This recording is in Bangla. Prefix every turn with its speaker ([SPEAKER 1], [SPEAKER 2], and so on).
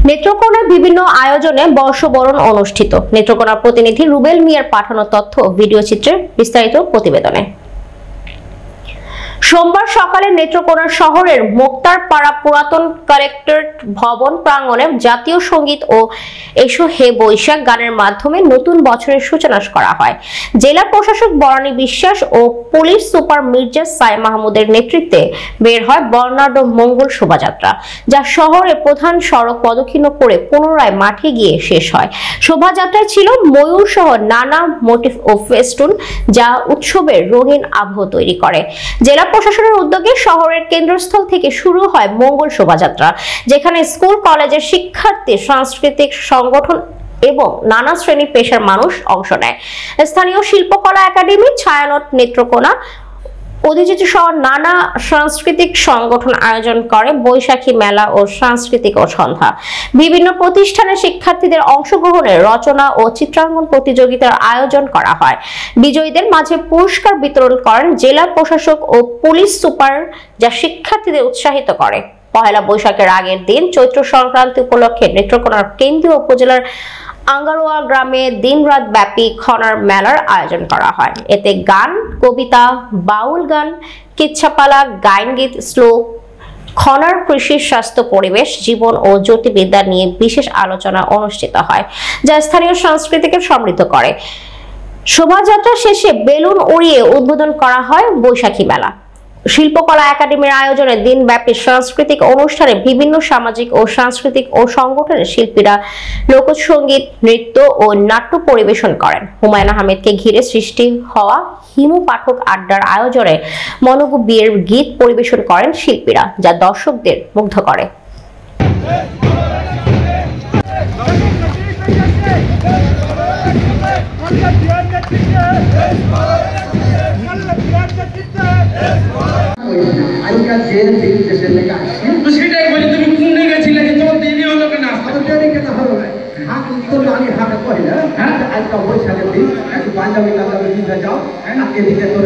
[SPEAKER 1] নেত্রকোনায় বিভিন্ন আয়োজনে বর্ষবরণ অনুষ্ঠিত। নেত্রকোনার প্রতিনিধি রুবেল মিয়ার পাঠানো তথ্য ভিডিও চিত্রের বিস্তারিত প্রতিবেদনে। সোমবার সকালে নেত্রকোনা শহরের মোক্তারপাড়া পুরাতন কালেক্টরেট ভবন প্রাঙ্গণে জাতীয় সঙ্গীত ও এসো হে বৈশাখ গানের মাধ্যমে নতুন বছরের সূচনা করা হয়। জেলা প্রশাসক বরানী বিশ্বাস ও পুলিশ সুপার মির্জা সাই মাহমুদের নেতৃত্বে বের হয় বর্ণাঢ্য মঙ্গল শোভাযাত্রা, যা শহরের প্রধান সড়ক প্রদক্ষিণ করে পুনরায় মাঠে গিয়ে শেষ হয়। শোভাযাত্রায় ছিল ময়ূর সহ নানা মোটিভ ও ফেস্টুন, যা উৎসবের রঙিন আবহ তৈরি করে। জেলা প্রশাসনের উদ্যোগে শহরের কেন্দ্রস্থল থেকে শুরু হয় মঙ্গল শোভাযাত্রা, যেখানে স্কুল কলেজের শিক্ষার্থী, সাংস্কৃতিক সংগঠন এবং নানা শ্রেণী পেশার মানুষ অংশ নেয়। স্থানীয় শিল্পকলা একাডেমি, ছায়ানট নেত্রকোনা, অধিচিত্র সহ নানা সাংস্কৃতিক সংগঠন আয়োজন করে বৈশাখী মেলা ও সাংস্কৃতিক ও সন্ধ্যা। বিভিন্ন প্রতিষ্ঠানের শিক্ষার্থীদের অংশগ্রহণে রচনা ও চিত্রাঙ্কন প্রতিযোগিতার আয়োজন করা হয়। বিজয়ীদের মাঝে পুরস্কার বিতরণ করেন জেলা প্রশাসক ও পুলিশ সুপার, যা শিক্ষার্থীদের উৎসাহিত করে। পহেলা বৈশাখের আগের দিন চৈত্র সংক্রান্তি উপলক্ষে নেত্রকোনার কেন্দ্রীয় উপজেলার আঙ্গারোয়া গ্রামে দিনরাত ব্যাপী খনার মেলার আয়োজন করা হয়। এতে গান, কবিতা, বাউল গান, কিচ্ছাপালা, গায়ন গীত, শ্লোক, খনার কৃষি, স্বাস্থ্য, পরিবেশ, জীবন ও জ্যোতির্বিদ্যা নিয়ে বিশেষ আলোচনা অনুষ্ঠিত হয়, যা স্থানীয় সংস্কৃতিকে সমৃদ্ধ করে। শোভাযাত্রা শেষে বেলুন উড়িয়ে উদ্বোধন করা হয় বৈশাখী মেলা। শিল্পকলা একাডেমির আয়োজনে দিনব্যাপী সাংস্কৃতিক অনুষ্ঠানে বিভিন্ন সামাজিক ও সাংস্কৃতিক ও সংগঠনের শিল্পীরা লোকসঙ্গীত, নৃত্য ও নাট্য পরিবেশন করেন। হুমায়ুন আহমেদকে ঘিরে সৃষ্টি হওয়া হিমু পাঠক আড্ডার আয়োজনে মনোজ্ঞ বিয়ের গীত পরিবেশন করেন শিল্পীরা, যা দর্শকদের মুগ্ধ করে।
[SPEAKER 2] সেটাই বলি, তুমি কোনে গেছিলে যে তোমার দেরি হলো কেন?
[SPEAKER 3] দেরি কেন হলো? আমি হাতে করি না, আজকে বৈশাখের দিন একটু পাঞ্জাবি টাঞ্জাবি কিনতে যাও, এদিকে তোর